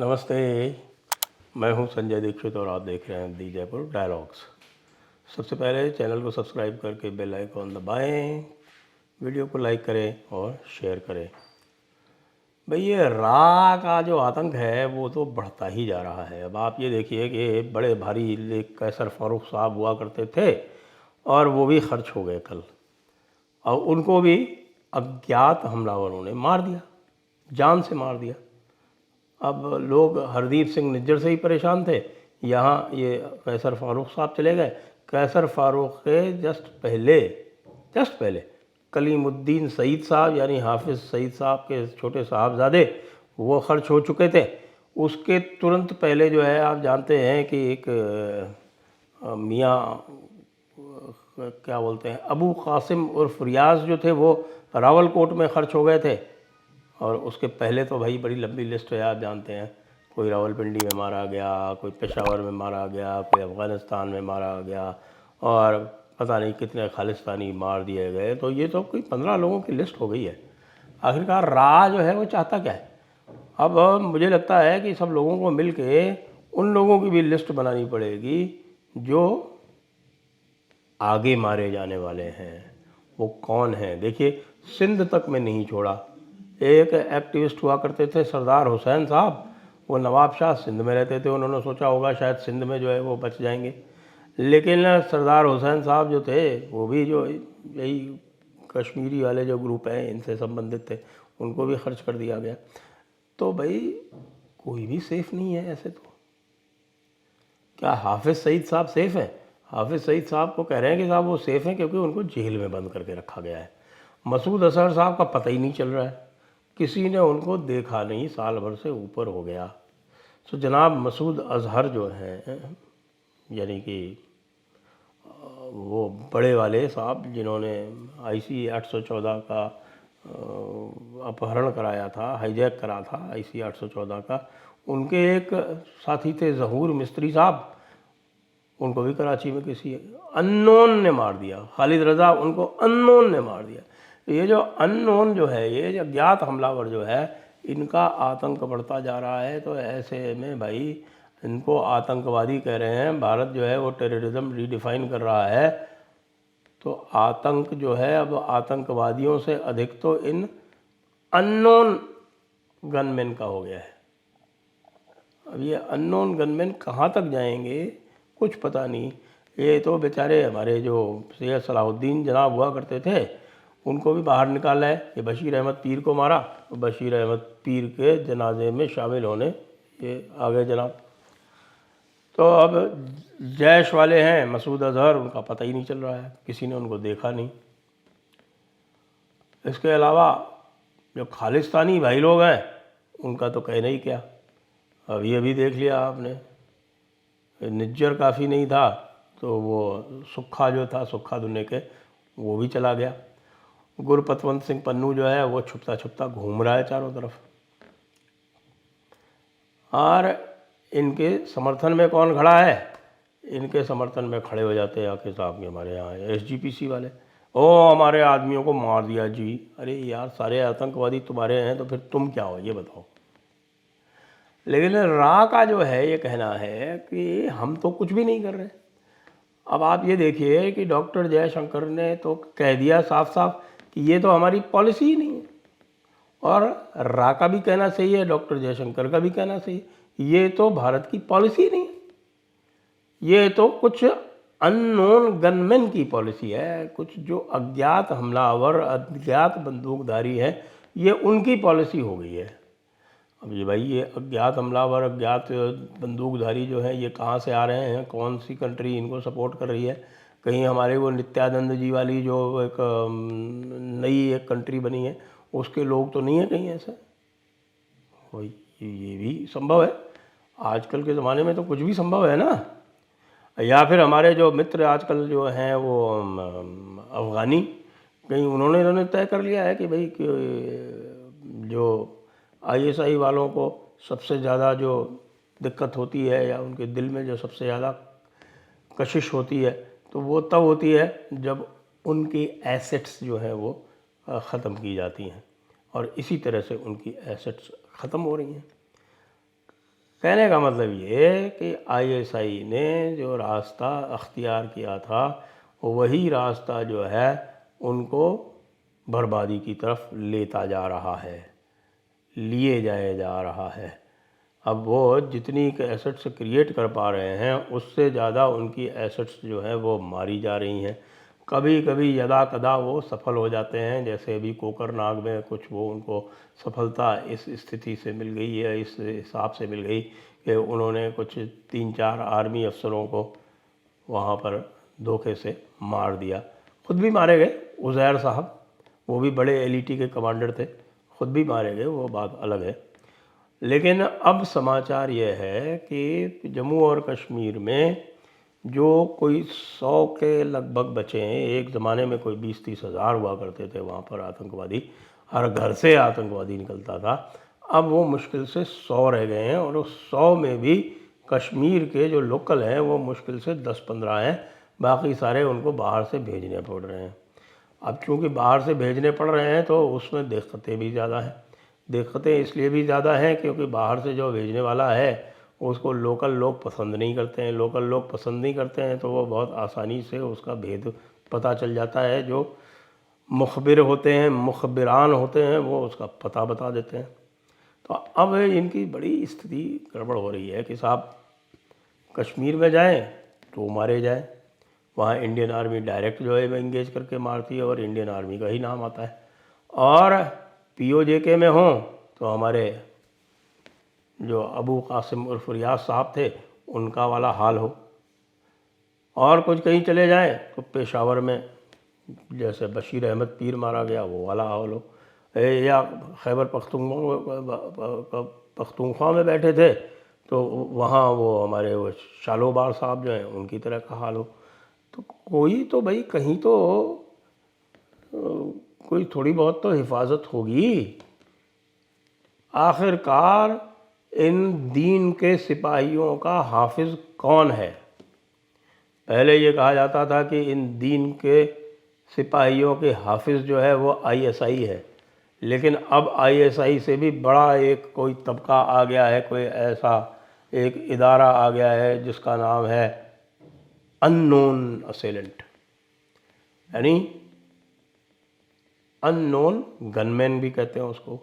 नमस्ते। मैं हूं संजय दीक्षित और आप देख रहे हैं दी जयपुर डायलॉग्स। सबसे पहले चैनल को सब्सक्राइब करके बेल आइकॉन दबाएं, वीडियो को लाइक करें और शेयर करें। भाई ये रा का जो आतंक है वो तो बढ़ता ही जा रहा है। अब आप ये देखिए कि बड़े भारी कैसर फारूक साहब हुआ करते थे और वो भी खर्च हो गए कल, और उनको भी अज्ञात हमलावरों ने मार दिया, जान से मार दिया। अब लोग हरदीप सिंह निज्जर से ही परेशान थे, यहाँ ये कैसर फारूक साहब चले गए। कैसर फारूक के जस्ट पहले कलीमुद्दीन सईद साहब यानी हाफिज़ सईद साहब के छोटे साहबजादे वो खर्च हो चुके थे। उसके तुरंत पहले जो है आप जानते हैं कि एक मियाँ क्या बोलते हैं अबू कासिम उर्फ रियाज जो थे वो रावलकोट में खर्च हो गए थे। और उसके पहले तो भाई बड़ी लंबी लिस्ट है, आप जानते हैं। कोई रावलपिंडी में मारा गया, कोई पेशावर में मारा गया, कोई अफ़गानिस्तान में मारा गया, और पता नहीं कितने खालिस्तानी मार दिए गए। तो ये तो कोई 15 लोगों की लिस्ट हो गई है। आखिरकार रा जो है वो चाहता क्या है? अब मुझे लगता है कि सब लोगों को मिल के उन लोगों की भी लिस्ट बनानी पड़ेगी जो आगे मारे जाने वाले हैं। वो कौन हैं? देखिए, सिंध तक में नहीं छोड़ा। एक एक्टिविस्ट हुआ करते थे सरदार हुसैन साहब, वो नवाब शाह सिंध में रहते थे। उन्होंने सोचा होगा शायद सिंध में जो है वो बच जाएंगे, लेकिन सरदार हुसैन साहब जो थे वो भी जो यही कश्मीरी वाले जो ग्रुप हैं इनसे संबंधित थे, उनको भी खर्च कर दिया गया। तो भाई कोई भी सेफ़ नहीं है ऐसे। तो क्या हाफिज़ सईद साहब सेफ़ हैं? हाफिज़ सईद साहब को कह रहे हैं कि साहब वो सेफ़ हैं क्योंकि उनको जेल में बंद करके रखा गया है। मसूद अजहर साहब का पता ही नहीं चल रहा है, किसी ने उनको देखा नहीं, साल भर से ऊपर हो गया। तो जनाब मसूद अजहर जो हैं, यानी कि वो बड़े वाले साहब जिन्होंने IC 814 का अपहरण कराया था, हाईजैक करा था IC 814 का, उनके एक साथी थे ज़हूर मिस्त्री साहब, उनको भी कराची में किसी अननोन ने मार दिया। खालिद रज़ा, उनको अननोन ने मार दिया। तो ये जो अननोन जो है, ये जो अज्ञात हमलावर जो है, इनका आतंक बढ़ता जा रहा है। तो ऐसे में भाई इनको आतंकवादी कह रहे हैं, भारत जो है वो टेररिज्म रीडिफाइन कर रहा है। तो आतंक जो है अब आतंकवादियों से अधिक तो इन अननोन गनमैन का हो गया है। अब ये अननोन गनमैन कहाँ तक जाएंगे कुछ पता नहीं। ये तो बेचारे हमारे जो सैयद सलाहुद्दीन जनाब हुआ करते थे, उनको भी बाहर निकाला है। ये बशीर अहमद पीर को मारा, तो बशीर अहमद पीर के जनाजे में शामिल होने ये आ गए जनाब। तो अब जैश वाले हैं मसूद अजहर, उनका पता ही नहीं चल रहा है, किसी ने उनको देखा नहीं। इसके अलावा जो खालिस्तानी भाई लोग हैं उनका तो कहना ही क्या। अब ये भी देख लिया आपने, निज्जर काफ़ी नहीं था तो वो सुक्खा जो था, सुक्खा दुन्ने के, वो भी चला गया। गुरपतवंत सिंह पन्नू जो है वो छुपता छुपता घूम रहा है चारों तरफ। और इनके समर्थन में कौन खड़ा है? इनके समर्थन में खड़े हो जाते हैं आके साहब के हमारे यहाँ SGPC वाले, ओ हमारे आदमियों को मार दिया जी। अरे यार, सारे आतंकवादी तुम्हारे हैं तो फिर तुम क्या हो ये बताओ। लेकिन रा का जो है ये कहना है कि हम तो कुछ भी नहीं कर रहे। अब आप ये देखिए कि डॉक्टर जयशंकर ने तो कह दिया साफ साफ कि ये तो हमारी पॉलिसी ही नहीं है। और रा का भी कहना सही है, डॉक्टर जयशंकर का भी कहना सही है, ये तो भारत की पॉलिसी नहीं है, ये तो कुछ अननोन गनमैन की पॉलिसी है। कुछ जो अज्ञात हमलावर, अज्ञात बंदूकधारी है, ये उनकी पॉलिसी हो गई है। अब ये भाई ये अज्ञात हमलावर, अज्ञात बंदूकधारी जो हैं, ये कहाँ से आ रहे हैं? कौन सी कंट्री इनको सपोर्ट कर रही है? कहीं हमारे वो नित्यानंद जी वाली जो एक नई एक कंट्री बनी है उसके लोग तो नहीं है कहीं ऐसा? ये भी संभव है। आजकल के ज़माने में तो कुछ भी संभव है ना। या फिर हमारे जो मित्र आजकल जो हैं वो अफ़गानी, कहीं इन्होंने तय कर लिया है कि भाई जो ISI वालों को सबसे ज़्यादा जो दिक्कत होती है या उनके दिल में जो सबसे ज़्यादा कशिश होती है, तो वो तब होती है जब उनकी एसेट्स जो हैं वो ख़त्म की जाती हैं, और इसी तरह से उनकी एसेट्स ख़त्म हो रही हैं। कहने का मतलब ये है कि आईएसआई ने जो रास्ता अख्तियार किया था वही रास्ता जो है उनको बर्बादी की तरफ लेता जा रहा है, लिए जाए जा रहा है। अब वो जितनी एसेट्स क्रिएट कर पा रहे हैं उससे ज़्यादा उनकी एसेट्स जो है वो मारी जा रही हैं। कभी कभी यदा कदा वो सफल हो जाते हैं, जैसे अभी कोकरनाग में कुछ वो उनको सफलता इस स्थिति से मिल गई है, इस हिसाब से मिल गई कि उन्होंने कुछ 3-4 आर्मी अफसरों को वहाँ पर धोखे से मार दिया। खुद भी मारे गए उज़ैर साहब, वो भी बड़े एलिटी के कमांडर थे, खुद भी मारे गए, वो बात अलग है। लेकिन अब समाचार ये है कि जम्मू और कश्मीर में जो कोई 100 के लगभग बचे हैं, एक ज़माने में कोई 20-30 हज़ार हुआ करते थे वहाँ पर आतंकवादी, हर घर से आतंकवादी निकलता था। अब वो मुश्किल से 100 रह गए हैं और उस 100 में भी कश्मीर के जो लोकल हैं वो मुश्किल से 10-15 हैं, बाकी सारे उनको बाहर से भेजने पड़ रहे हैं। अब चूँकि बाहर से भेजने पड़ रहे हैं तो उसमें दिक्कतें भी ज़्यादा हैं। दिक्कतें इसलिए भी ज़्यादा हैं क्योंकि बाहर से जो भेजने वाला है उसको लोकल लोग पसंद नहीं करते हैं। लोकल लोग पसंद नहीं करते हैं तो वो बहुत आसानी से उसका भेद पता चल जाता है। जो मुखबिर होते हैं, मुखबिरान होते हैं, वो उसका पता बता देते हैं। तो अब इनकी बड़ी स्थिति गड़बड़ हो रही है कि साहब कश्मीर में जाएं तो मारे जाएं, वहाँ इंडियन आर्मी डायरेक्ट जो है वो इंगेज करके मारती है और इंडियन आर्मी का ही नाम आता है। और पीओजेके में हों तो हमारे जो अबू कासिम उर्फ रियाज साहब थे उनका वाला हाल हो, और कुछ कहीं चले जाएं तो पेशावर में जैसे बशीर अहमद पीर मारा गया वो वाला हाल हो, या खैबर पख्तूनख्वा में बैठे थे तो वहाँ वो हमारे वो शालोबार साहब जो हैं उनकी तरह का हाल हो। तो कोई तो भाई कहीं तो कोई थोड़ी बहुत तो हिफाजत होगी। आखिरकार इन दीन के सिपाहियों का हाफिज़ कौन है? पहले ये कहा जाता था कि इन दीन के सिपाहियों के हाफिज़ जो है वो आईएसआई है, लेकिन अब आईएसआई से भी बड़ा एक कोई तबका आ गया है, कोई ऐसा एक इदारा आ गया है जिसका नाम है अननोन असेलेंट, यानी अननोन गनमैन भी कहते हैं उसको,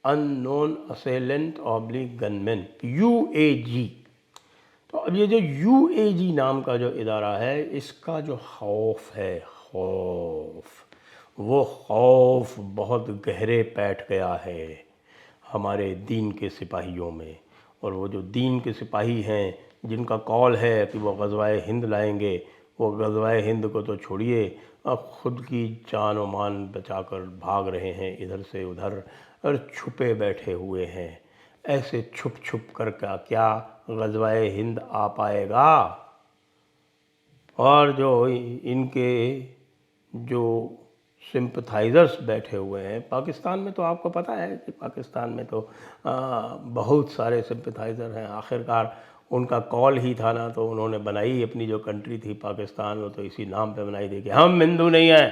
अननोन असेलेंट ऑब्लिक गनमैन, यूएजी। तो अब ये जो यूएजी नाम का जो इदारा है इसका जो खौफ है, वो खौफ बहुत गहरे बैठ गया है हमारे दीन के सिपाहियों में। और वो जो दीन के सिपाही हैं जिनका कॉल है कि वो ग़ज़वाए हिंद लाएंगे, वो ग़ज़वाए हिंद को तो छोड़िए, अब ख़ुद की जान और मान बचाकर भाग रहे हैं इधर से उधर और छुपे बैठे हुए हैं। ऐसे छुप छुप कर क्या ग़ज़वाए हिंद आ पाएगा? और जो इनके जो सिंपथाइज़र्स बैठे हुए हैं पाकिस्तान में, तो आपको पता है कि पाकिस्तान में तो बहुत सारे सिंपथाइज़र हैं। आखिरकार उनका कॉल ही था ना, तो उन्होंने बनाई अपनी जो कंट्री थी पाकिस्तान, वो तो इसी नाम पे बनाई थी कि हम हिंदू नहीं हैं।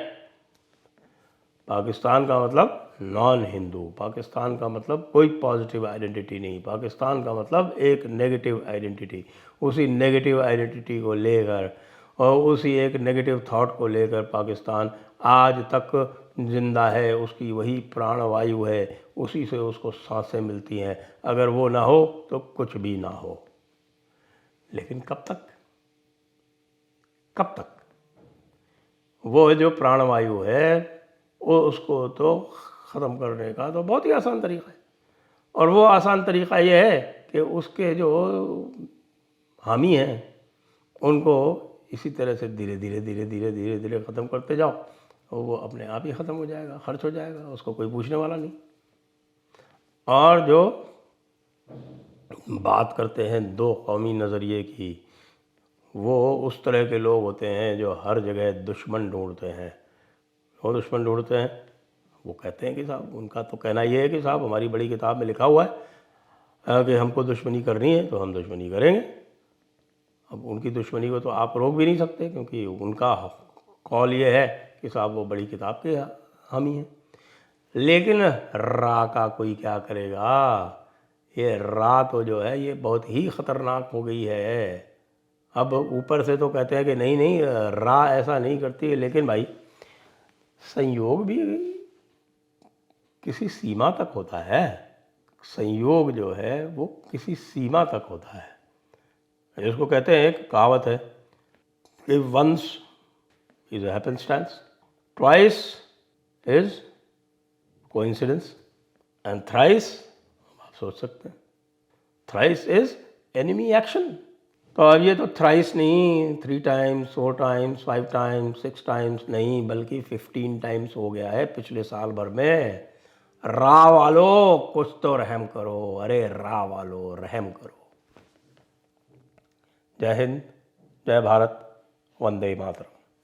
पाकिस्तान का मतलब नॉन हिंदू, पाकिस्तान का मतलब कोई पॉजिटिव आइडेंटिटी नहीं, पाकिस्तान का मतलब एक नेगेटिव आइडेंटिटी। उसी नेगेटिव आइडेंटिटी को लेकर और उसी एक नेगेटिव थॉट को लेकर पाकिस्तान आज तक ज़िंदा है। उसकी वही प्राणवायु है, उसी से उसको सांसें मिलती हैं। अगर वो ना हो तो कुछ भी ना हो। लेकिन कब तक, कब तक? वो जो प्राणवायु है वो उसको तो ख़त्म करने का तो बहुत ही आसान तरीक़ा है, और वो आसान तरीक़ा ये है कि उसके जो हामी हैं उनको इसी तरह से धीरे धीरे धीरे धीरे धीरे धीरे ख़त्म करते जाओ, और वो अपने आप ही ख़त्म हो जाएगा, खर्च हो जाएगा, उसको कोई पूछने वाला नहीं। और जो बात करते हैं दो कौमी नज़रिए की, वो उस तरह के लोग होते हैं जो हर जगह दुश्मन ढूंढते हैं। वो दुश्मन ढूंढते हैं, वो कहते हैं कि साहब, उनका तो कहना ये है कि साहब हमारी बड़ी किताब में लिखा हुआ है कि हमको दुश्मनी करनी है तो हम दुश्मनी करेंगे। अब उनकी दुश्मनी को तो आप रोक भी नहीं सकते, क्योंकि उनका कॉल ये है कि साहब वो बड़ी किताब के हामी हैं। लेकिन रा का कोई क्या करेगा? ये रा तो जो है ये बहुत ही ख़तरनाक हो गई है। अब ऊपर से तो कहते हैं कि नहीं नहीं रा ऐसा नहीं करती है, लेकिन भाई संयोग भी किसी सीमा तक होता है। संयोग जो है वो किसी सीमा तक होता है। इसको कहते हैं, एक कहावत है कि once is a happenstance, twice is coincidence and thrice, आप सोच सकते हैं, थ्राइस इज एनिमी एक्शन। तो अब ये तो थ्राइस नहीं, 3 टाइम्स, 4 टाइम्स, 5 टाइम्स, 6 टाइम्स नहीं, बल्कि 15 टाइम्स हो गया है पिछले साल भर में। रा वालों कुछ तो रहम करो, अरे रा वालों रहम करो। जय हिंद, जय भारत, वंदे मातरम।